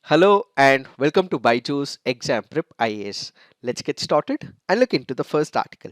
Hello and welcome to BYJU'S Exam Prep IAS. Let's get started and look into the first article.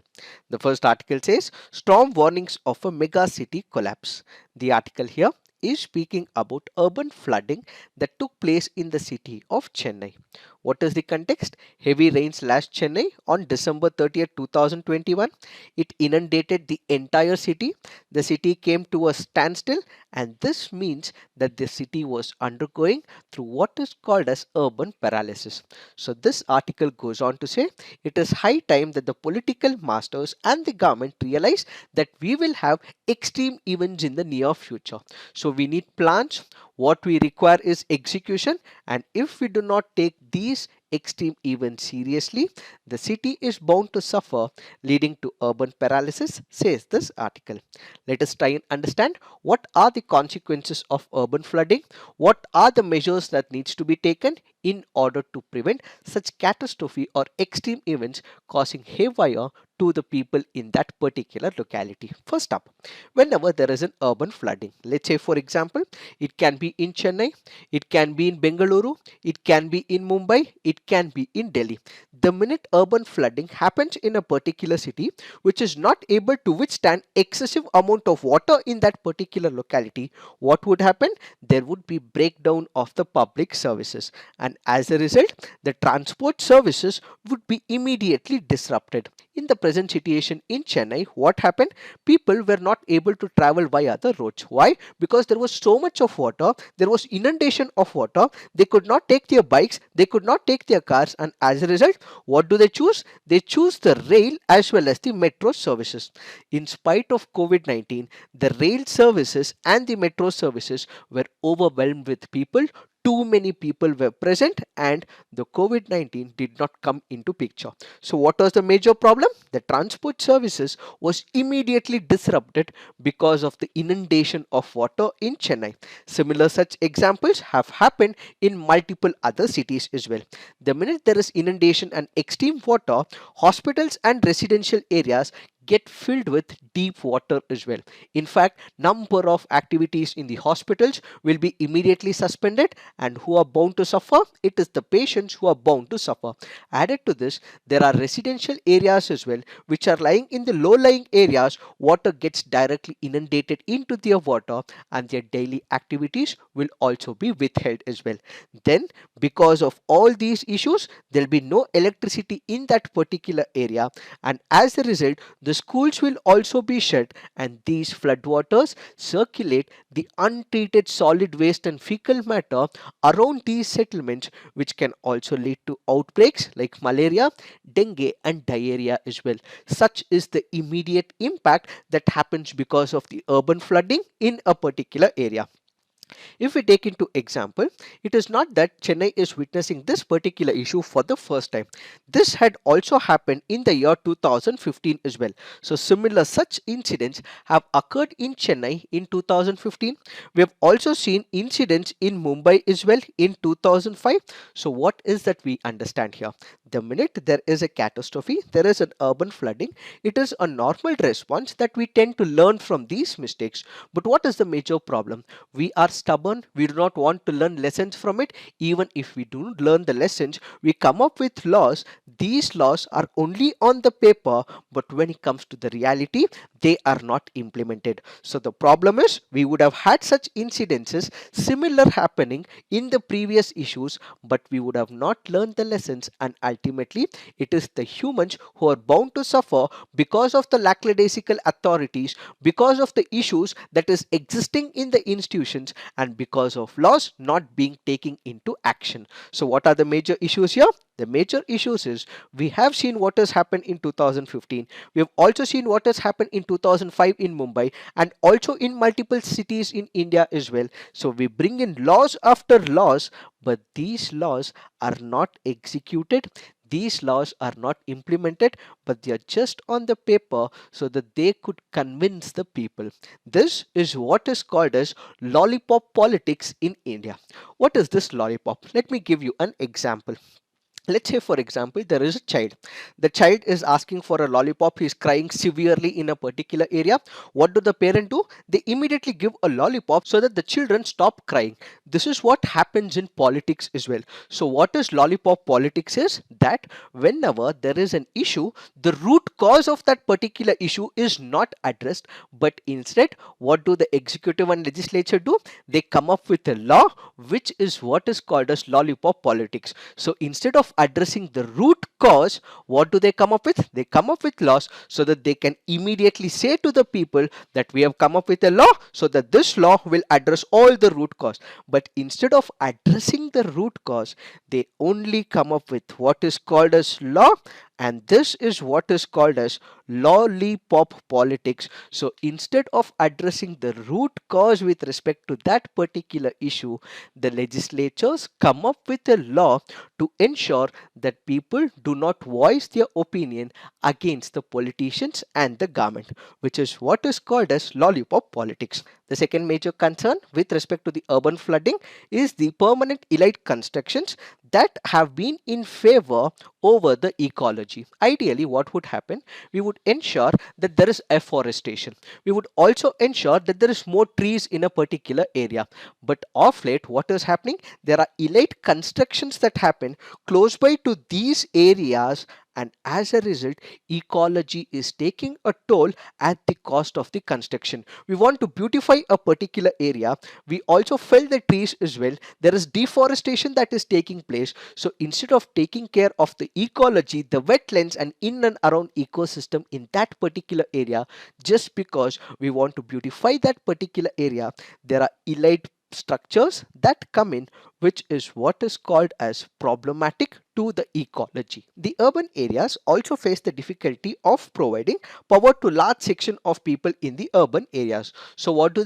The first article says storm warnings of a mega city collapse. The article here is speaking about urban flooding that took place in the city of Chennai. What is the context? Heavy rains lashed Chennai on December 30th, 2021. It inundated the entire city. The city came to a standstill, and this means that the city was undergoing through what is called as urban paralysis. So this article goes on to say it is high time that the political masters and the government realize that we will have extreme events in the near future. So we need plans. What we require is execution, and if we do not take these extreme events seriously, the city is bound to suffer, leading to urban paralysis, says this article. Let us try and understand what are the consequences of urban flooding. What are the measures that needs to be taken in order to prevent such catastrophe or extreme events causing haywire to the people in that particular locality? First up, whenever there is an urban flooding, let's say for example, it can be in Chennai, it can be in Bengaluru, it can be in Mumbai, it can be in Delhi. The minute urban flooding happens in a particular city which is not able to withstand excessive amount of water in that particular locality, what would happen? There would be breakdown of the public services, and as a result the transport services would be immediately disrupted. In the present situation in Chennai, what happened? People were not able to travel via the roads. Why? Because there was so much of water, there was inundation of water, they could not take their bikes, they could not take their cars, and as a result, what do they choose? They choose the rail as well as the metro services. In spite of COVID-19, the rail services and the metro services were overwhelmed with people. Too many people were present and the COVID-19 did not come into picture. So what was the major problem? The transport services was immediately disrupted because of the inundation of water in Chennai. Similar such examples have happened in multiple other cities as well. The minute there is inundation and extreme water, hospitals and residential areas get filled with deep water as well. In fact, number of activities in the hospitals will be immediately suspended, and who are bound to suffer? It is the patients who are bound to suffer. Added to this, there are residential areas as well which are lying in the low lying areas. Water gets directly inundated into their water and their daily activities will also be withheld as well. Then because of all these issues, there will be no electricity in that particular area, and as a result the schools will also be shut, and these floodwaters circulate the untreated solid waste and fecal matter around these settlements, which can also lead to outbreaks like malaria, dengue, and diarrhea as well. Such is the immediate impact that happens because of the urban flooding in a particular area. If we take into example, it is not that Chennai is witnessing this particular issue for the first time. This had also happened in the year 2015 as well. So similar such incidents have occurred in Chennai in 2015. We have also seen incidents in Mumbai as well in 2005. So what is that we understand here? The minute there is a catastrophe, there is an urban flooding, it is a normal response that we tend to learn from these mistakes. But what is the major problem? We are stubborn, we do not want to learn lessons from it. Even if we do learn the lessons, we come up with laws. These laws are only on the paper, but when it comes to the reality, they are not implemented. So the problem is we would have had such incidences similar happening in the previous issues, but we would have not learned the lessons, and ultimately it is the humans who are bound to suffer because of the lackadaisical authorities, because of the issues that is existing in the institutions, and because of laws not being taken into action. So what are the major issues here? The major issues is we have seen what has happened in 2015. We have also seen what has happened in 2005 in Mumbai and also in multiple cities in India as well. So we bring in laws after laws, but these laws are not executed. These laws are not implemented, but they are just on the paper so that they could convince the people. This is what is called as lollipop politics in India. What is this lollipop? Let me give you an example. Let's say, for example, there is a child. The child is asking for a lollipop. He is crying severely in a particular area. What do the parent do? They immediately give a lollipop so that the children stop crying. This is what happens in politics as well. So what is lollipop politics is that whenever there is an issue, the root cause of that particular issue is not addressed, but instead what do the executive and legislature do? They come up with a law, which is what is called as lollipop politics. So instead of addressing the root cause, what do they come up with? They come up with laws so that they can immediately say to the people that we have come up with a law so that this law will address all the root cause. But instead of addressing the root cause, they only come up with what is called as law, and this is what is called as lollipop politics. So instead of addressing the root cause with respect to that particular issue, the legislatures come up with a law to ensure that people do not voice their opinion against the politicians and the government, which is what is called as lollipop politics. The second major concern with respect to the urban flooding is the permanent elite constructions that have been in favor over the ecology. Ideally, what would happen? We would ensure that there is afforestation. We would also ensure that there is more trees in a particular area. But of late, what is happening? There are elite constructions that happen close by to these areas, and as a result, ecology is taking a toll at the cost of the construction. We want to beautify a particular area. We also fell the trees as well. There is deforestation that is taking place. So instead of taking care of the ecology, the wetlands and in and around ecosystem in that particular area, just because we want to beautify that particular area, there are elite structures that come in, which is what is called as problematic to the ecology. The urban areas also face the difficulty of providing power to large section of people in the urban areas. So what do?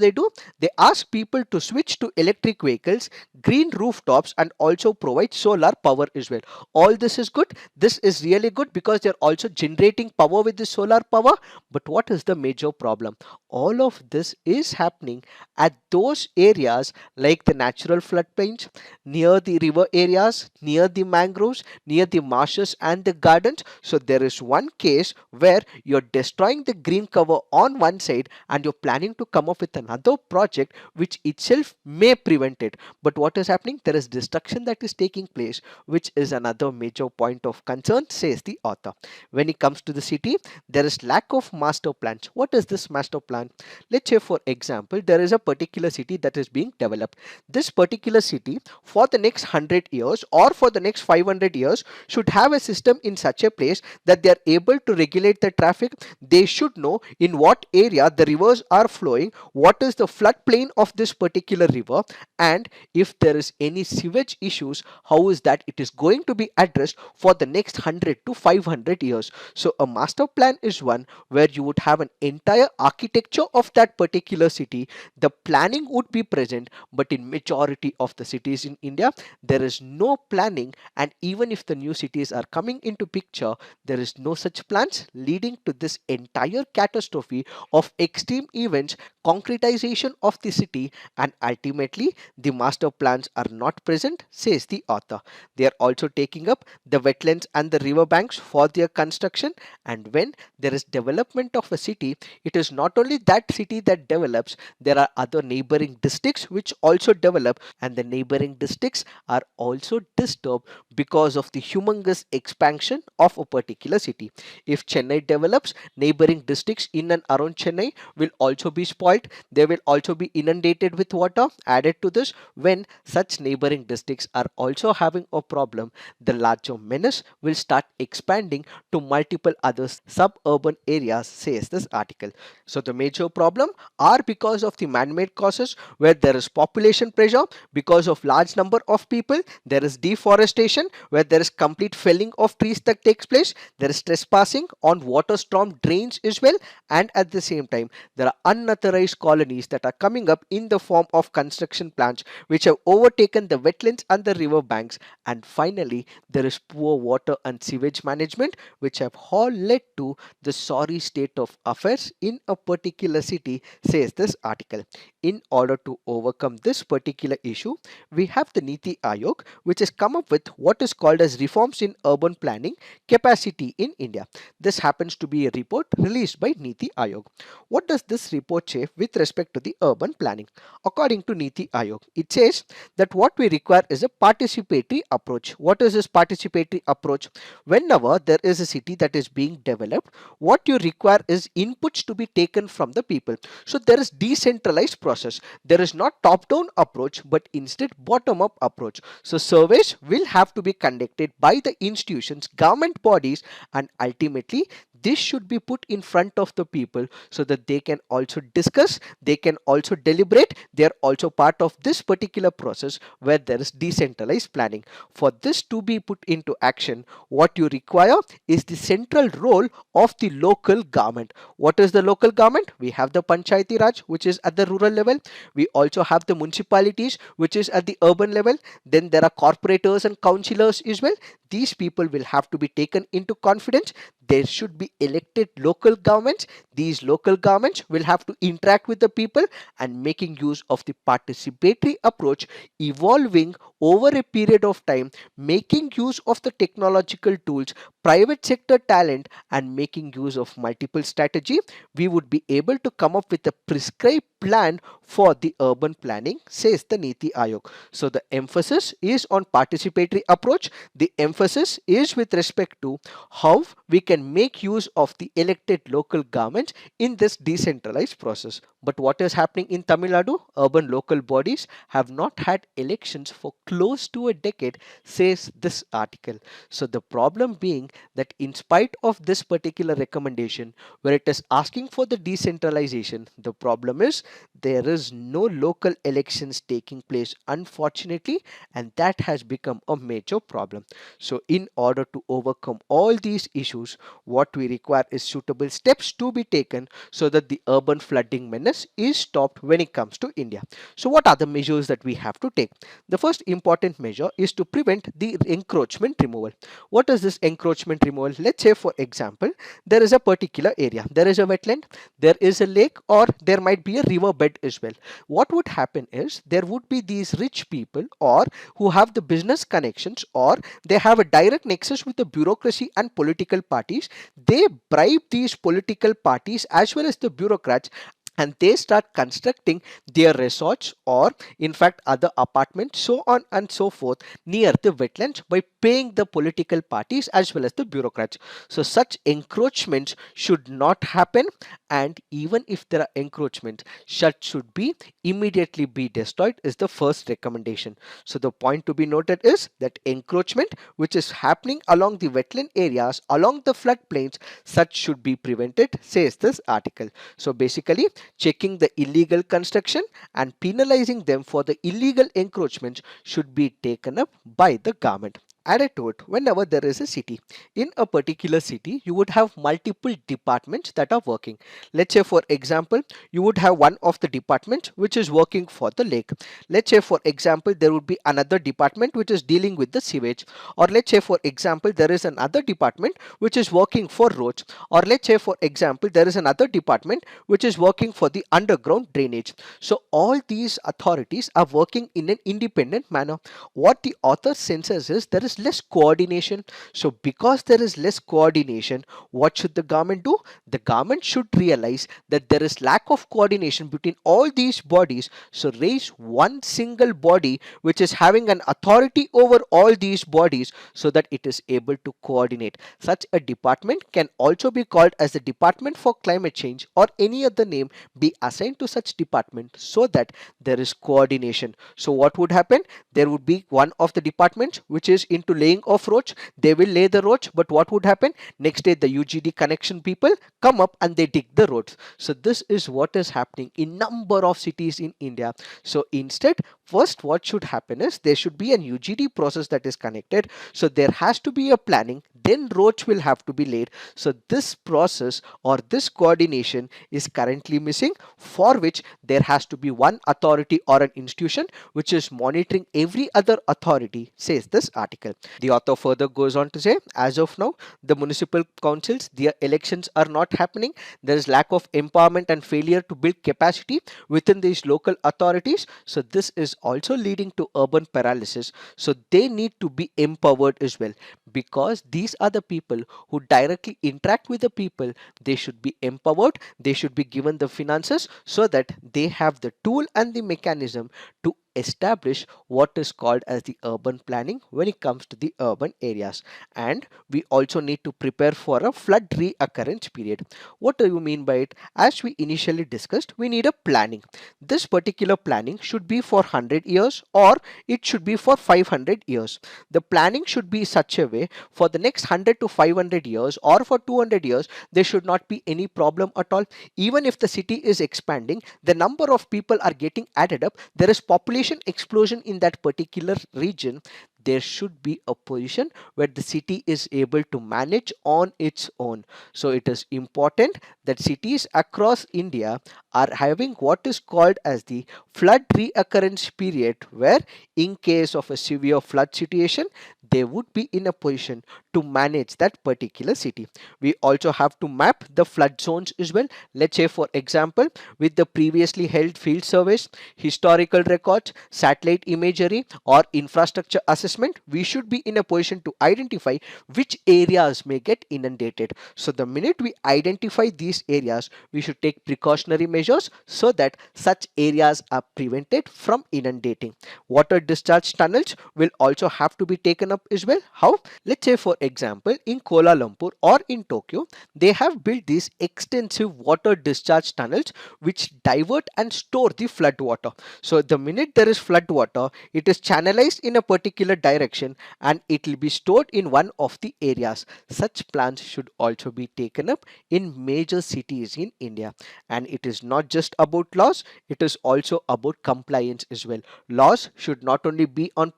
They ask people to switch to electric vehicles, green rooftops, and also provide solar power as well. All this is good. This is really good because they're also generating power with the solar power. But what is the major problem? All of this is happening at those areas like the natural floodplains, near the river areas, near the mangroves, near the marshes and the gardens. So there is one case where you're destroying the green cover on one side and you're planning to come up with another project which itself may prevent it. But what is happening? There is destruction that is taking place, which is another major point of concern, says the author. When it comes to the city, there is lack of master plans. What is this master plan? Let's say, for example, there is a particular city that is being developed. This particular city for the next 100 years or for the next 500 years should have a system in such a place that they are able to regulate the traffic. They should know in what area the rivers are flowing, what is the floodplain of this particular river, and if there is any sewage issues, how is that it is going to be addressed for the next 100 to 500 years. So a master plan is one where you would have an entire architecture of that particular city. The planning would be present, but in majority of the cities in India, there is no planning, and even if the new cities are coming into picture, there is no such plans, leading to this entire catastrophe of extreme events, concretization of the city, and ultimately the master plans are not present, says the author. They are also taking up the wetlands and the river banks for their construction, and when there is development of a city, it is not only that city that develops, there are other neighboring districts which also develop, and the neighboring districts are also disturbed because of the humongous expansion of a particular city. If Chennai develops, neighboring districts in and around Chennai will also be spoiled. They will also be inundated with water. Added to this, when such neighboring districts are also having a problem, the larger menace will start expanding to multiple other suburban areas, says this article. So the major problem are because of the man-made causes, where there is population pressure because of large number of people, there is deforestation where there is complete felling of trees that takes place, there is trespassing on water storm drains as well, and at the same time there are unauthorized colonies that are coming up in the form of construction plants which have overtaken the wetlands and the river banks, and finally there is poor water and sewage management which have all led to the sorry state of affairs in a particular city, says this article. In order to overcome this particular issue, we have the Niti Aayog, which has come up with what is called as Reforms in Urban Planning Capacity in India. This happens to be a report released by Niti Aayog. What does this report say with respect to the urban planning? According to Niti Aayog, it says that what we require is a participatory approach. What is this participatory approach? Whenever there is a city that is being developed, what you require is inputs to be taken from the people. So there is decentralized process. There is not top-down approach, but instead bottom-up approach. So surveys will have to be conducted by the institutions, government bodies, and ultimately this should be put in front of the people so that they can also discuss, they can also deliberate, they are also part of this particular process where there is decentralized planning. For this to be put into action, what you require is the central role of the local government. What is the local government? We have the Panchayati Raj, which is at the rural level. We also have the municipalities, which is at the urban level. Then there are corporators and councillors as well. These people will have to be taken into confidence. There should be elected local governments. These local governments will have to interact with the people and making use of the participatory approach, evolving over a period of time, making use of the technological tools, private sector talent, and making use of multiple strategy. We would be able to come up with a prescribed plan for the urban planning, says the Niti Aayog. So the emphasis is on participatory approach. The emphasis is with respect to how we can make use of the elected local governments in this decentralized process. But what is happening in Tamil Nadu? Urban local bodies have not had elections for close to a decade, says this article. So the problem being that in spite of this particular recommendation, where it is asking for the decentralization, the problem is there is no local elections taking place, unfortunately, and that has become a major problem. So in order to overcome all these issues, what we require is suitable steps to be taken so that the urban flooding menace is stopped when it comes to India. So what are the measures that we have to take? The first important measure is to prevent the encroachment removal. What is this encroachment removal? Let's say, for example, there is a particular area, there is a wetland, there is a lake, or there might be a river bed as well. What would happen is there would be these rich people or who have the business connections, or they have a direct nexus with the bureaucracy and political parties. They bribe these political parties as well as the bureaucrats, and they start constructing their resorts or in fact other apartments, so on and so forth, near the wetlands by paying the political parties as well as the bureaucrats. So such encroachments should not happen, and even if there are encroachments, such should be immediately be destroyed is the first recommendation. So the point to be noted is that encroachment which is happening along the wetland areas, along the floodplains, such should be prevented, says this article. So basically, checking the illegal construction and penalizing them for the illegal encroachments should be taken up by the government. Added to it, whenever there is a city, in a particular city, you would have multiple departments that are working. Let's say, for example, you would have one of the departments which is working for the lake. Let's say, for example, there would be another department which is dealing with the sewage. Or let's say, for example, there is another department which is working for roads. Or let's say, for example, there is another department which is working for the underground drainage. So all these authorities are working in an independent manner. What the author senses is there is less coordination. So because there is less coordination, what should the government do? The government should realize that there is lack of coordination between all these bodies. So raise one single body which is having an authority over all these bodies so that it is able to coordinate. Such a department can also be called as the Department for Climate Change, or any other name be assigned to such department so that there is coordination. So what would happen? There would be one of the departments which is into laying of roads. They will lay the roads, but what would happen? Next day the UGD connection people come up and they dig the roads. So this is what is happening in number of cities in India. So instead, first what should happen is there should be an UGD process that is connected. So there has to be a planning, then roads will have to be laid. So this process or this coordination is currently missing, for which there has to be one authority or an institution which is monitoring every other authority, says this article. The author further goes on to say, as of now, the municipal councils, their elections are not happening. There is lack of empowerment and failure to build capacity within these local authorities. So this is also leading to urban paralysis. So they need to be empowered as well, because these are the people who directly interact with the people. They should be empowered, they should be given the finances so that they have the tool and the mechanism to establish what is called as the urban planning when it comes to the urban areas. And we also need to prepare for a flood reoccurrence period. What do you mean by it? As we initially discussed, we need a planning. This particular planning should be for 100 years or it should be for 500 years. The planning should be such a way for the next 100 to 500 years or for 200 years there should not be any problem at all. Even if the city is expanding, the number of people are getting added up, there is population explosion in that particular region, there should be a position where the city is able to manage on its own. So it is important that cities across India are having what is called as the flood reoccurrence period, where in case of a severe flood situation they would be in a position to manage that particular city. We also have to map the flood zones as well. Let's say for example, with the previously held field surveys, historical records, satellite imagery or infrastructure assessment, we should be in a position to identify which areas may get inundated. So the minute we identify these areas, we should take precautionary measures so that such areas are prevented from inundating. Water discharge tunnels will also have to be taken up as well. How? Let's say for example, in Kuala Lumpur or in Tokyo, they have built these extensive water discharge tunnels which divert and store the flood water. So the minute there is flood water, it is channelized in a particular direction and it will be stored in one of the areas. Such plans should also be taken up in major cities in India. And it is not just about laws, it is also about compliance as well. Laws should not only be on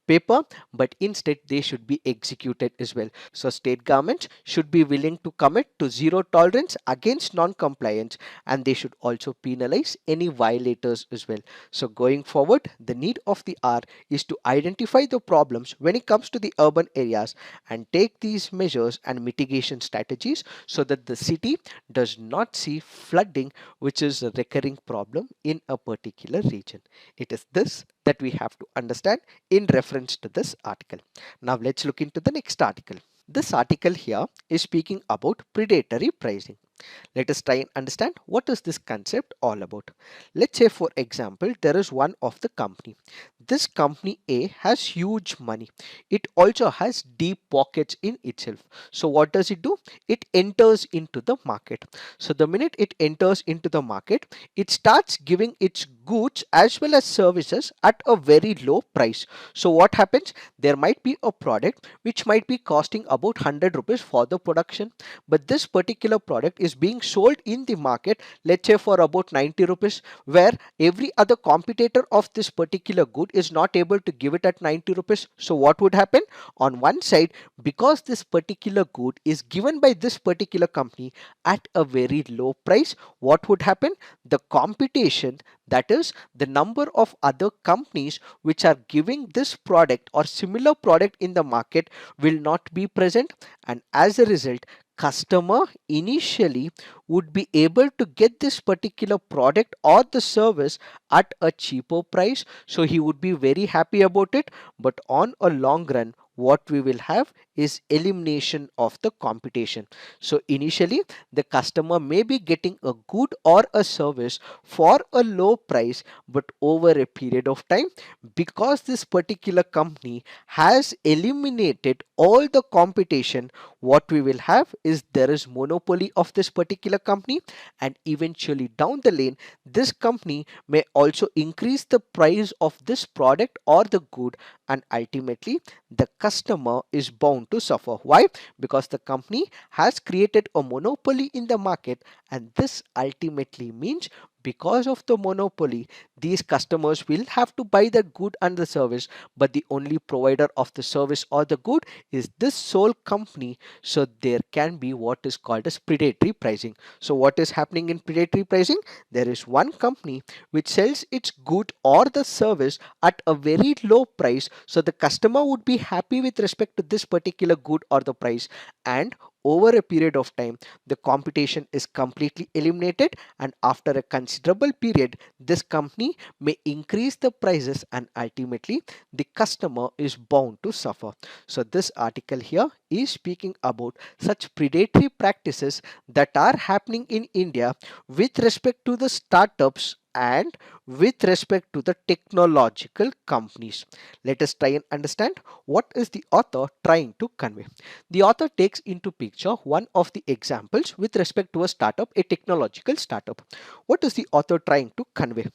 paper, but instead they should be executed as well. So state governments should be willing to commit to zero tolerance against non-compliance, and they should also penalize any violators as well. So going forward, the need of the hour is to identify the problems when it comes to the urban areas and take these measures and mitigation strategies so that the city does not see flooding, which is a recurring problem in a particular region. It is this that we have to understand in reference to this article. Now let's look into the next article. This article here is speaking about predatory pricing. Let us try and understand what is this concept all about. Let's say for example, there is one of the company. This company A has huge money. It also has deep pockets in itself. So what does it do? It enters into the market. So the minute it enters into the market, it starts giving its goods as well as services at a very low price. So what happens? There might be a product which might be costing about 100 rupees for the production, but this particular product is being sold in the market, let's say for about 90 rupees, where every other competitor of this particular good is not able to give it at 90 rupees. So what would happen? On one side, because this particular good is given by this particular company at a very low price, what would happen? The competition, that is the number of other companies which are giving this product or similar product in the market, will not be present, and as a result, customer initially would be able to get this particular product or the service at a cheaper price, so he would be very happy about it. But on a long run, what we will have is elimination of the competition. So initially the customer may be getting a good or a service for a low price, but over a period of time, because this particular company has eliminated all the competition, what we will have is there is monopoly of this particular company, and eventually down the lane this company may also increase the price of this product or the good, and ultimately the customer is bound to suffer. Why? Because the company has created a monopoly in the market, and this ultimately means because of the monopoly, these customers will have to buy the good and the service, but the only provider of the service or the good is this sole company. So there can be what is called as predatory pricing. So what is happening in predatory pricing? There is one company which sells its good or the service at a very low price, so the customer would be happy with respect to this particular good or the price, and over a period of time the competition is completely eliminated, and after a considerable period this company may increase the prices, and ultimately the customer is bound to suffer. So this article here is speaking about such predatory practices that are happening in India with respect to the startups and with respect to the technological companies. Let us try and understand what is the author trying to convey. The author takes into picture one of the examples with respect to a startup, a technological startup. What is the author trying to convey?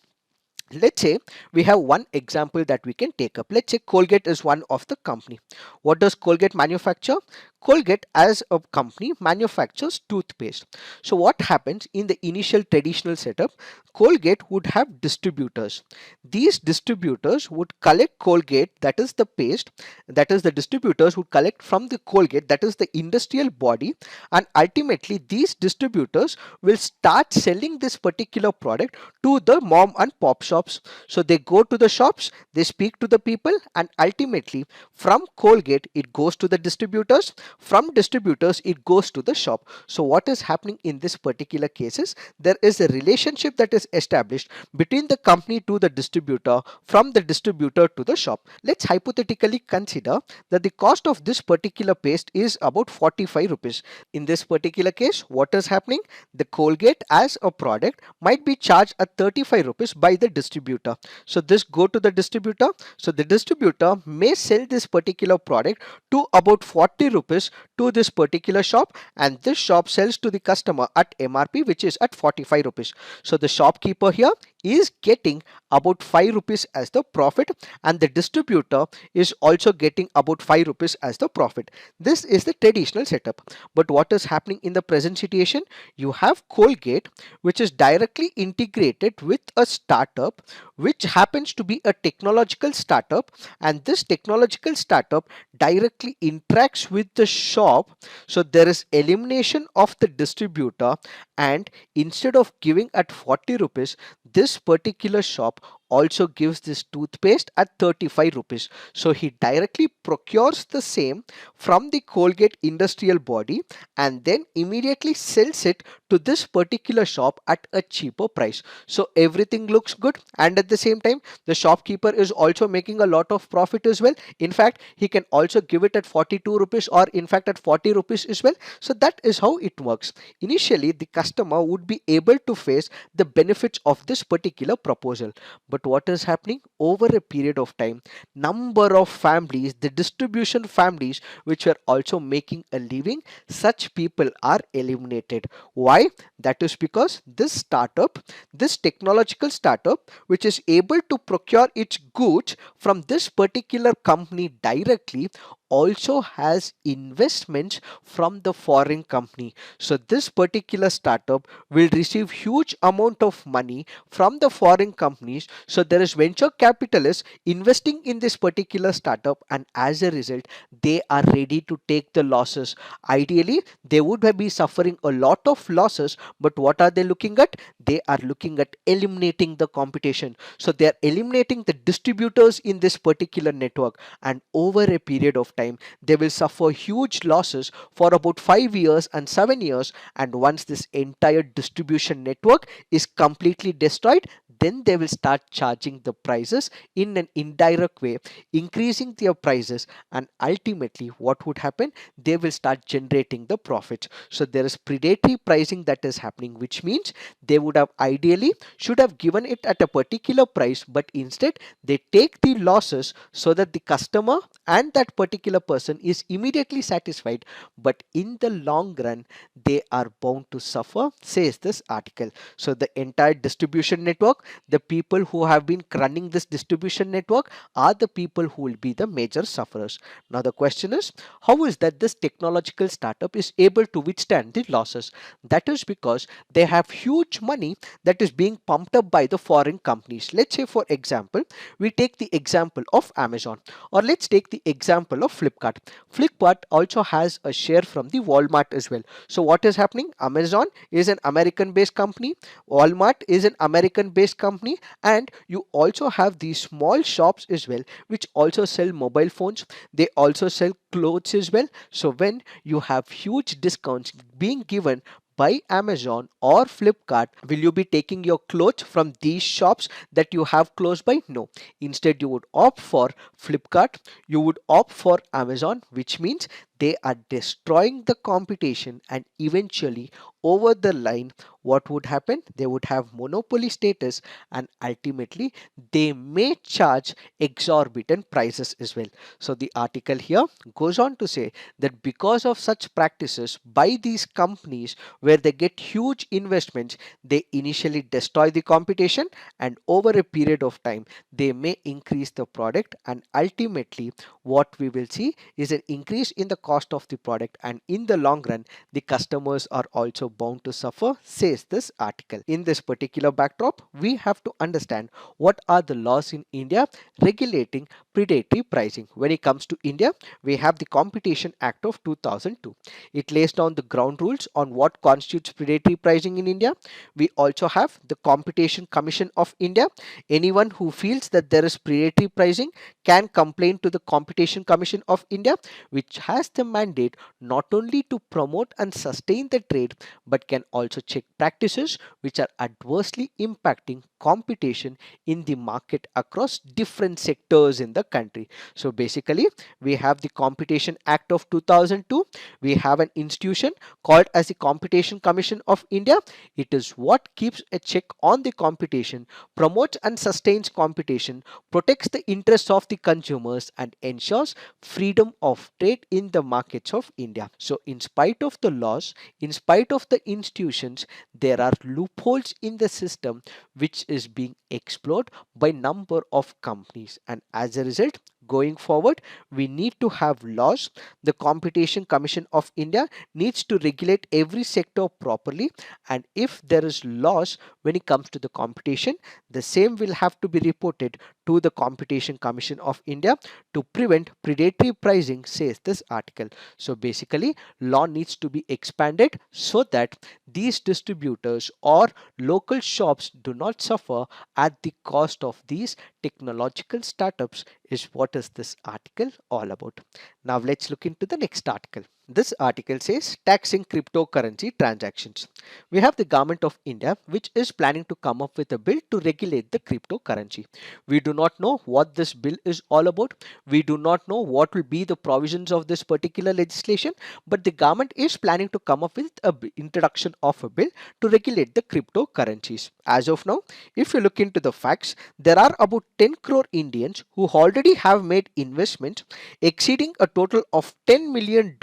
Let's say we have one example that we can take up. Let's say Colgate is one of the company. What does Colgate manufacture? Colgate as a company manufactures toothpaste. So what happens in the initial traditional setup? Colgate would have distributors. These distributors would collect Colgate, that is the paste, that is the distributors would collect from the Colgate, that is the industrial body, and ultimately these distributors will start selling this particular product to the mom and pop shops. So they go to the shops, they speak to the people, and ultimately from Colgate it goes to the distributors, from distributors it goes to the shop. So what is happening in this particular cases, there is a relationship that is established between the company to the distributor, from the distributor to the shop. Let's hypothetically consider that the cost of this particular paste is about 45 rupees. In this particular case, what is happening? The Colgate as a product might be charged at 35 rupees by the distributor. So this go to the distributor. So the distributor may sell this particular product to about 40 rupees to this particular shop, and this shop sells to the customer at MRP, which is at 45 rupees. So the shopkeeper here is getting about 5 rupees as the profit, and the distributor is also getting about 5 rupees as the profit. This is the traditional setup. But what is happening in the present situation? You have Colgate, which is directly integrated with a startup which happens to be a technological startup, and this technological startup directly interacts with the shop. So there is elimination of the distributor, and instead of giving at 40 rupees, this particular shop also gives this toothpaste at 35 rupees. So he directly procures the same from the Colgate industrial body and then immediately sells it to this particular shop at a cheaper price. So everything looks good, and at the same time the shopkeeper is also making a lot of profit as well. In fact, he can also give it at 42 rupees, or in fact at 40 rupees as well. So that is how it works. Initially the customer would be able to face the benefits of this particular proposal, but what is happening over a period of time, number of families, the distribution families which were also making a living, such people are eliminated. Why? That is because this startup, this technological startup which is able to procure its goods from this particular company directly, also has investments from the foreign company. So this particular startup will receive huge amount of money from the foreign companies. So there is venture capitalists investing in this particular startup, and as a result they are ready to take the losses. Ideally they would be suffering a lot of losses, but what are they looking at? They are looking at eliminating the competition. So they are eliminating the distributors in this particular network, and over a period of time they will suffer huge losses for about 5 years and 7 years, and once this entire distribution network is completely destroyed, then they will start charging the prices in an indirect way, increasing their prices, and ultimately what would happen? They will start generating the profits. So there is predatory pricing that is happening, which means they would have ideally should have given it at a particular price, but instead they take the losses so that the customer and that particular person is immediately satisfied, but in the long run they are bound to suffer, says this article. So the entire distribution network network, the people who have been running this distribution network are the people who will be the major sufferers. Now the question is, how is that this technological startup is able to withstand the losses? That is because they have huge money that is being pumped up by the foreign companies. Let's say for example, we take the example of Amazon, or let's take the example of Flipkart. Flipkart also has a share from the Walmart as well. So what is happening? Amazon is an American based company, Walmart is an American based company, and you also have these small shops as well which also sell mobile phones. They also sell clothes as well. So when you have huge discounts being given by Amazon or Flipkart, will you be taking your clothes from these shops that you have close by? No. Instead, you would opt for Flipkart, you would opt for Amazon, which means they are destroying the competition, and eventually over the line what would happen? They would have monopoly status, and ultimately they may charge exorbitant prices as well. So the article here goes on to say that because of such practices by these companies where they get huge investments, they initially destroy the competition, and over a period of time they may increase the product, and ultimately what we will see is an increase in the cost of the product, and in the long run the customers are also bound to suffer, says this article. In this particular backdrop, we have to understand what are the laws in India regulating predatory pricing. When it comes to India, we have the Competition Act of 2002. It lays down the ground rules on what constitutes predatory pricing in India. We also have the Competition Commission of India. Anyone who feels that there is predatory pricing can complain to the Competition Commission of India, which has the mandate not only to promote and sustain the trade but can also check practices which are adversely impacting competition in the market across different sectors in the country. So basically, we have the Competition Act of 2002. We have an institution called as the Competition Commission of India. It is what keeps a check on the competition, promotes and sustains competition, protects the interests of the consumers, and ensures freedom of trade in the markets of India. So in spite of the laws, in spite of the institutions, there are loopholes in the system which is being explored by number of companies, and as a result, going forward, we need to have laws. The Competition Commission of India needs to regulate every sector properly, and if there is loss when it comes to the competition, the same will have to be reported to the Competition Commission of India to prevent predatory pricing, says this article. So basically, law needs to be expanded so that these distributors or local shops do not suffer at the cost of these technological startups, is what is this article all about. Now let's look into the next article. This article says taxing cryptocurrency transactions. We have the government of India which is planning to come up with a bill to regulate the cryptocurrency. We do not know what this bill is all about. We do not know what will be the provisions of this particular legislation, but the government is planning to come up with a introduction of a bill to regulate the cryptocurrencies. As of now, if you look into the facts, there are about 10 crore Indians who already have made investments exceeding a total of $10 million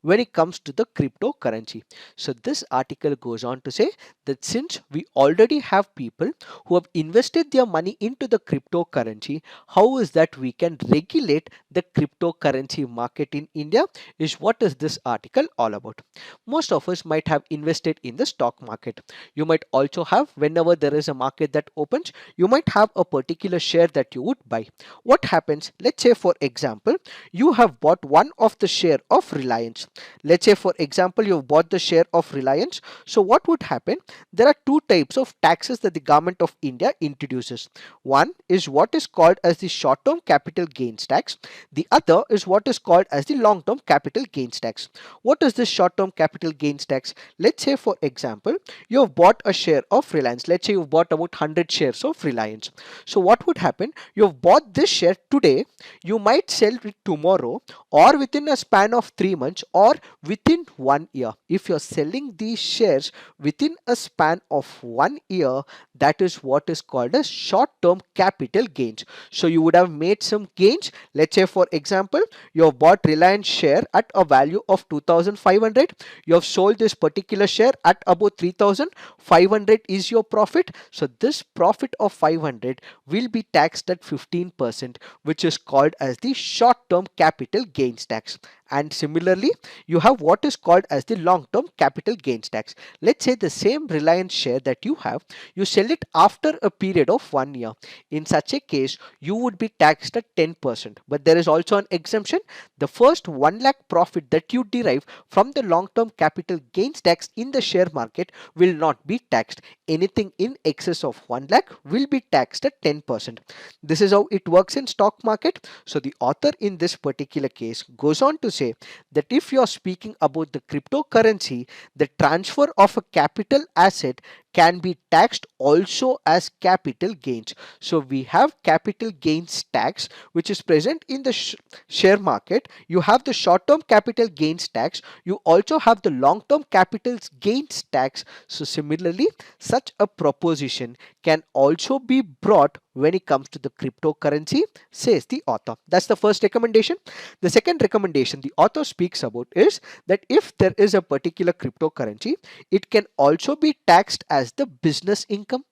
when it comes to the cryptocurrency. So this article goes on to say that since we already have people who have invested their money into the cryptocurrency, how is that we can regulate the cryptocurrency market in India, is what is this article all about. Most of us might have invested in the stock market. You might also have, whenever there is a market that opens, you might have a particular share that you would buy. What happens? Let's say for example, you have bought one of the share of Reliance. Let's say for example, you've bought the share of Reliance. So what would happen? There are two types of taxes that the government of India introduces. One is what is called as the short-term capital gains tax. The other is what is called as the long-term capital gains tax. What is this short-term capital gains tax? Let's say for example, you have bought a share of Reliance. Let's say you've bought about 100 shares of Reliance. So what would happen? You've bought this share today. You might sell it tomorrow, or within a span of 3 months or within 1 year. If you're selling these shares within a span of 1 year, that is what is called as short-term capital gains. So you would have made some gains. Let's say for example, you have bought Reliance share at a value of 2500. You have sold this particular share at about 3500 is your profit. So this profit of 500 will be taxed at 15%, which is called as the short-term capital gains tax. And similarly, you have what is called as the long-term capital gains tax. Let's say the same Reliance share that you have, you sell it after a period of 1 year. In such a case, you would be taxed at 10%. But there is also an exemption. The first 1 lakh profit that you derive from the long-term capital gains tax in the share market will not be taxed. Anything in excess of 1 lakh will be taxed at 10%. This is how it works in stock market. So the author in this particular case goes on to say that if you are speaking about the cryptocurrency, the transfer of a capital asset can be taxed also as capital gains. So we have capital gains tax which is present in the share market. You have the short-term capital gains tax. You also have the long-term capital gains tax. So similarly, such a proposition can also be brought when it comes to the cryptocurrency, says the author. That's the first recommendation. The second recommendation the author speaks about is that if there is a particular cryptocurrency, it can also be taxed as the business income.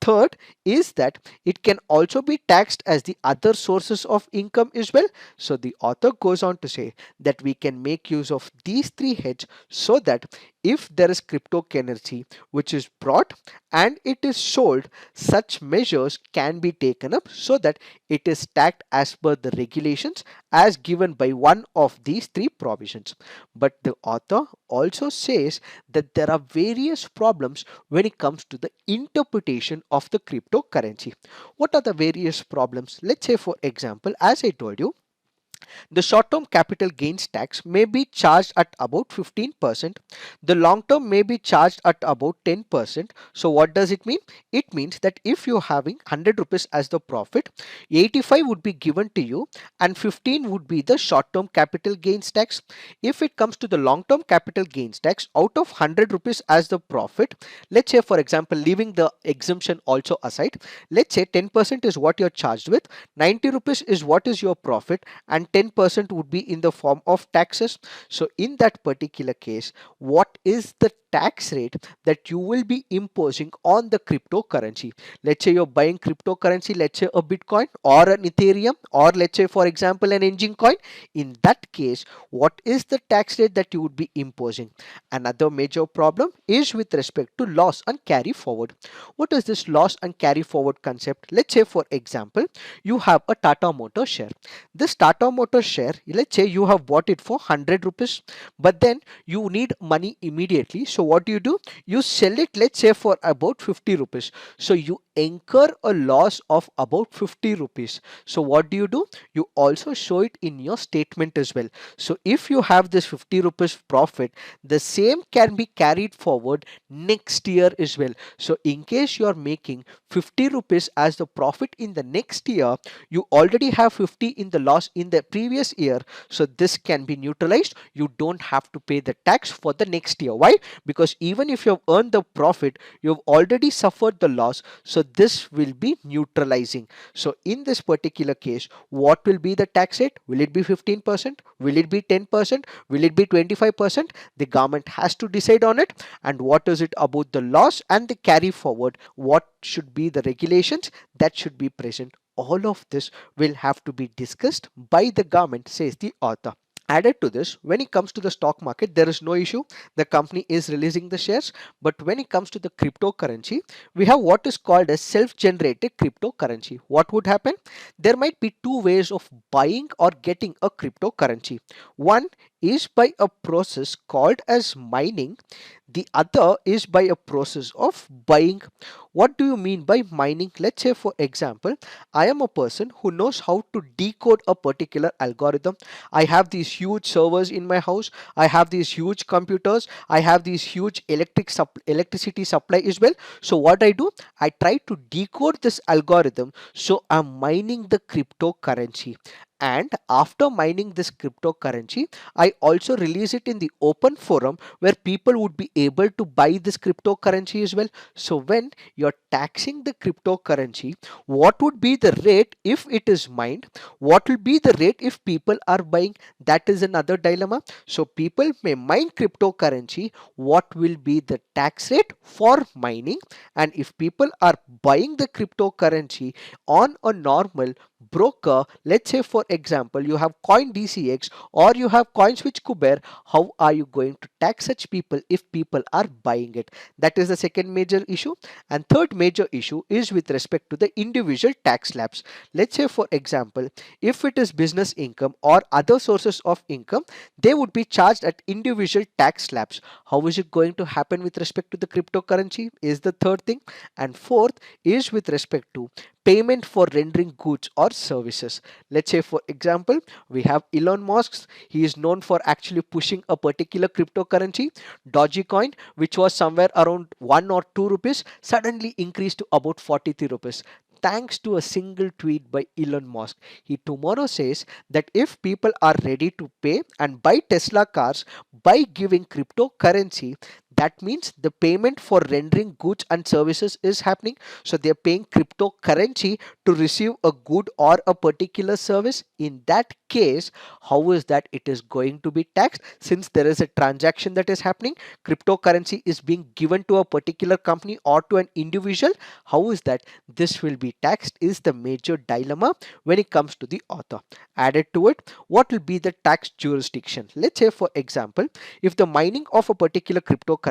Third is that it can also be taxed as the other sources of income as well. So the author goes on to say that we can make use of these three heads so that if there is cryptocurrency which is brought and it is sold, such measures can be taken up so that it is taxed as per the regulations as given by one of these three provisions. But the author also says that there are various problems when it comes to the interpretation of the cryptocurrency. What are the various problems? Let's say for example, as I told you, the short-term capital gains tax may be charged at about 15%. The long-term may be charged at about 10%. So what does it mean? It means that if you're having 100 rupees as the profit, 85 would be given to you and 15 would be the short-term capital gains tax. If it comes to the long-term capital gains tax, out of 100 rupees as the profit, let's say for example, leaving the exemption also aside, let's say 10% is what you're charged with, 90 rupees is what is your profit, and 10% would be in the form of taxes. So in that particular case, what is the tax rate that you will be imposing on the cryptocurrency? Let's say you're buying cryptocurrency, let's say a Bitcoin or an Ethereum, or let's say for example an engine coin. In that case, what is the tax rate that you would be imposing? Another major problem is with respect to loss and carry forward. What is this loss and carry forward concept? Let's say for example, you have a Tata Motor share. This Tata Motor share, let's say you have bought it for 100 rupees, but then you need money immediately. So what do? You sell it, let's say for about 50 rupees. So you incur a loss of about 50 rupees. So what do? You also show it in your statement as well. So if you have this 50 rupees profit, the same can be carried forward next year as well. So in case you are making 50 rupees as the profit in the next year, you already have 50 in the loss in the previous year. So this can be neutralized. You don't have to pay the tax for the next year. Why? Because even if you have earned the profit, you have already suffered the loss. So this will be neutralizing. So in this particular case, what will be the tax rate? Will it be 15%? Will it be 10%? Will it be 25%? The government has to decide on it. And what is it about the loss and the carry forward? What should be the regulations that should be present? All of this will have to be discussed by the government, says the author. Added to this, when it comes to the stock market, there is no issue. The company is releasing the shares. But when it comes to the cryptocurrency, we have what is called a self-generated cryptocurrency. What would happen? There might be two ways of buying or getting a cryptocurrency. One is by a process called as mining. The other is by a process of buying. What do you mean by mining? Let's say for example, I am a person who knows how to decode a particular algorithm. I have these huge servers in my house. I have these huge computers. I have these huge electricity supply as well. So what I do, I try to decode this algorithm. So I'm mining the cryptocurrency. and after mining this cryptocurrency, I also release it in the open forum where people would be able to buy this cryptocurrency as well. So when you're taxing the cryptocurrency, what would be the rate if it is mined? What will be the rate if people are buying? That is another dilemma. So people may mine cryptocurrency. What will be the tax rate for mining? And if people are buying the cryptocurrency on a normal broker, let's say for example you have coin DCX or you have CoinSwitch Kuber, how are you going to tax such people if people are buying it? That is the second major issue. And third major issue is with respect to the individual tax slabs. Let's say for example, if it is business income or other sources of income, they would be charged at individual tax slabs. How is it going to happen with respect to the cryptocurrency is the third thing. And fourth is with respect to payment for rendering goods or services. Let's say for example, we have Elon Musk. He is known for actually pushing a particular cryptocurrency, Dogecoin, which was somewhere around 1 or 2 rupees, suddenly increased to about 43 rupees. Thanks to a single tweet by Elon Musk. He tomorrow says that if people are ready to pay and buy Tesla cars by giving cryptocurrency, that means the payment for rendering goods and services is happening. So they're paying cryptocurrency to receive a good or a particular service. In that case, how is that it is going to be taxed? Since there is a transaction that is happening, cryptocurrency is being given to a particular company or to an individual. How is that this will be taxed is the major dilemma when it comes to the author. Added to it, what will be the tax jurisdiction? Let's say for example, if the mining of a particular cryptocurrency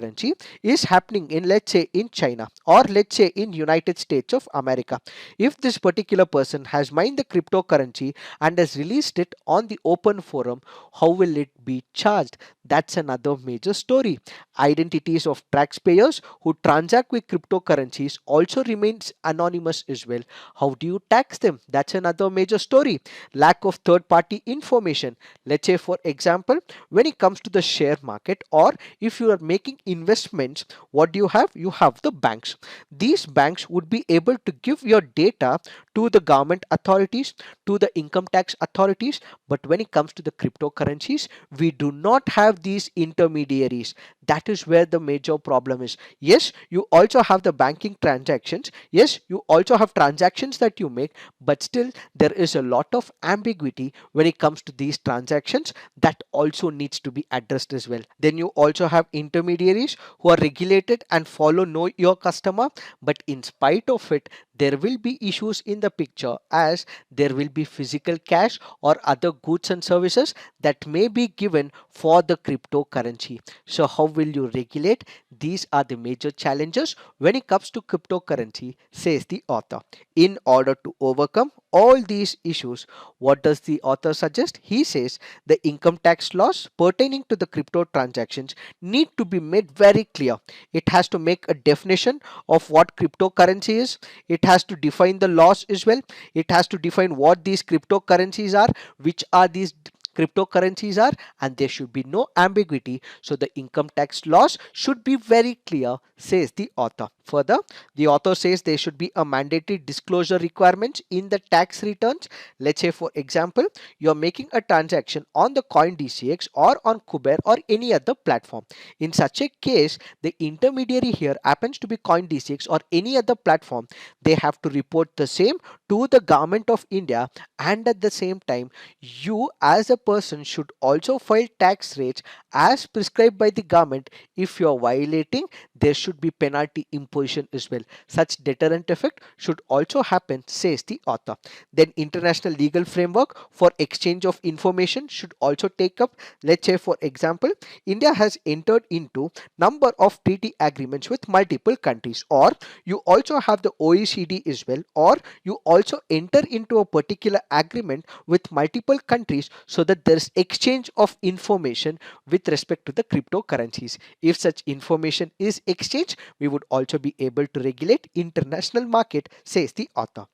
is happening in, let's say, in China or let's say in United States of America, if this particular person has mined the cryptocurrency and has released it on the open forum, how will it be charged? That's another major story. Identities of taxpayers who transact with cryptocurrencies also remains anonymous as well. How do you tax them? That's another major story. Lack of third party information. Let's say for example, when it comes to the share market or if you are making investments, what do you have? You have the banks. These banks would be able to give your data to the government authorities, to the income tax authorities. But when it comes to the cryptocurrencies, we do not have these intermediaries. That is where the major problem is. Yes, you also have the banking transactions. Yes, you also have transactions that you make, but still there is a lot of ambiguity when it comes to these transactions that also needs to be addressed as well. Then you also have intermediaries who are regulated and follow know your customer, but in spite of it, there will be issues in the picture as there will be physical cash or other goods and services that may be given for the cryptocurrency. So how will you regulate? These are the major challenges when it comes to cryptocurrency, says the author. In order to overcome all these issues, what does the author suggest? He says the income tax laws pertaining to the crypto transactions need to be made very clear. It has to make a definition of what cryptocurrency is. It has to define the laws as well. It has to define what these cryptocurrencies are, which are these cryptocurrencies are, and there should be no ambiguity. So the income tax laws should be very clear, says the author. Further, the author says there should be a mandatory disclosure requirement in the tax returns. Let's say for example, you're making a transaction on the coin DCX or on Kuber or any other platform. In such a case, the intermediary here happens to be coin DCX or any other platform. They have to report the same to the government of India, and at the same time, you as a person should also file tax rates as prescribed by the government. If you are violating, there should be penalty imposition as well. Such deterrent effect should also happen, says the author. Then international legal framework for exchange of information should also take up. Let's say for example, India has entered into number of treaty agreements with multiple countries, or you also have the OECD as well, or you also enter into a particular agreement with multiple countries so that there is exchange of information with respect to the cryptocurrencies. If such information is exchanged, we would also be able to regulate international market, says the author.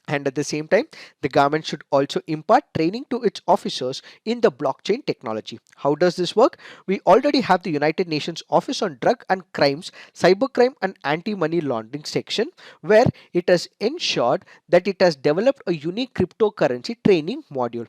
And at the same time, the government should also impart training to its officers in the blockchain technology. How does this work? We already have the United Nations Office on Drug and Crimes, Cybercrime and Anti-Money Laundering section, where it has ensured that it has developed a unique cryptocurrency training module.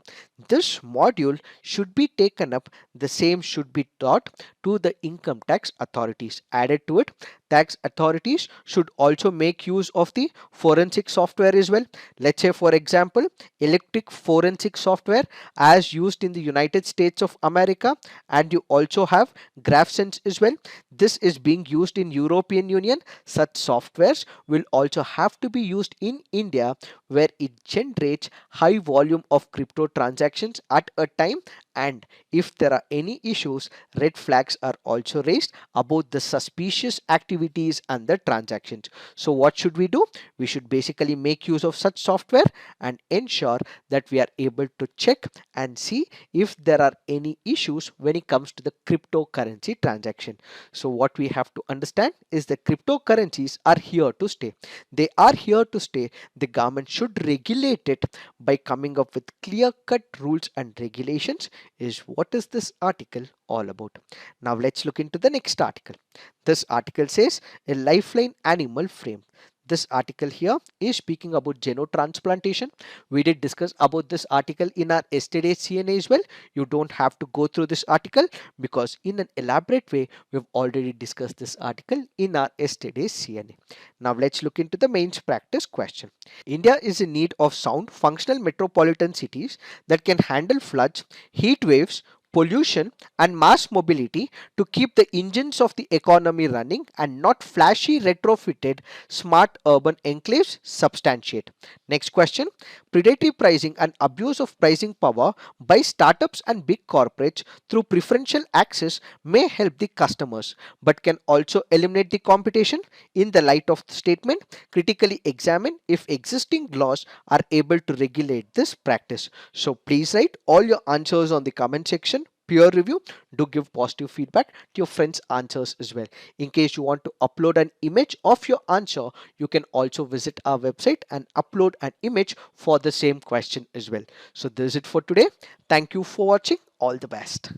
This module should be taken up, the same should be taught to the income tax authorities. Added to it, tax authorities should also make use of the forensic software as well. Let's say, for example, electric forensic software as used in the United States of America, and you also have GraphSense as well. This is being used in European Union. Such softwares will also have to be used in India, where it generates high volume of crypto transactions at a time, and if there are any issues, red flags are also raised about the suspicious activities and the transactions. So what should we do? We should basically make use of such software and ensure that we are able to check and see if there are any issues when it comes to the cryptocurrency transaction. So what we have to understand is that cryptocurrencies are here to stay. They are here to stay. The government should regulate it by coming up with clear cut rules and regulations, is what is this article all about. Now let's look into the next article. This article says a lifeline animal frame. This article here is speaking about xenotransplantation. We did discuss about this article in our yesterday's CNA as well. You don't have to go through this article because in an elaborate way we've already discussed this article in our yesterday's CNA. Now let's look into the mains practice question. India is in need of sound functional metropolitan cities that can handle floods, heat waves, pollution and mass mobility to keep the engines of the economy running, and not flashy retrofitted smart urban enclaves substantiate. Next question. Predatory pricing and abuse of pricing power by startups and big corporates through preferential access may help the customers but can also eliminate the competition. In the light of the statement, critically examine if existing laws are able to regulate this practice. So please write all your answers on the comment section. Peer review, do give positive feedback to your friends answers as well. In case you want to upload an image of your answer, you can also visit our website and upload an image for the same question as well. So this is it for today. Thank you for watching. All the best.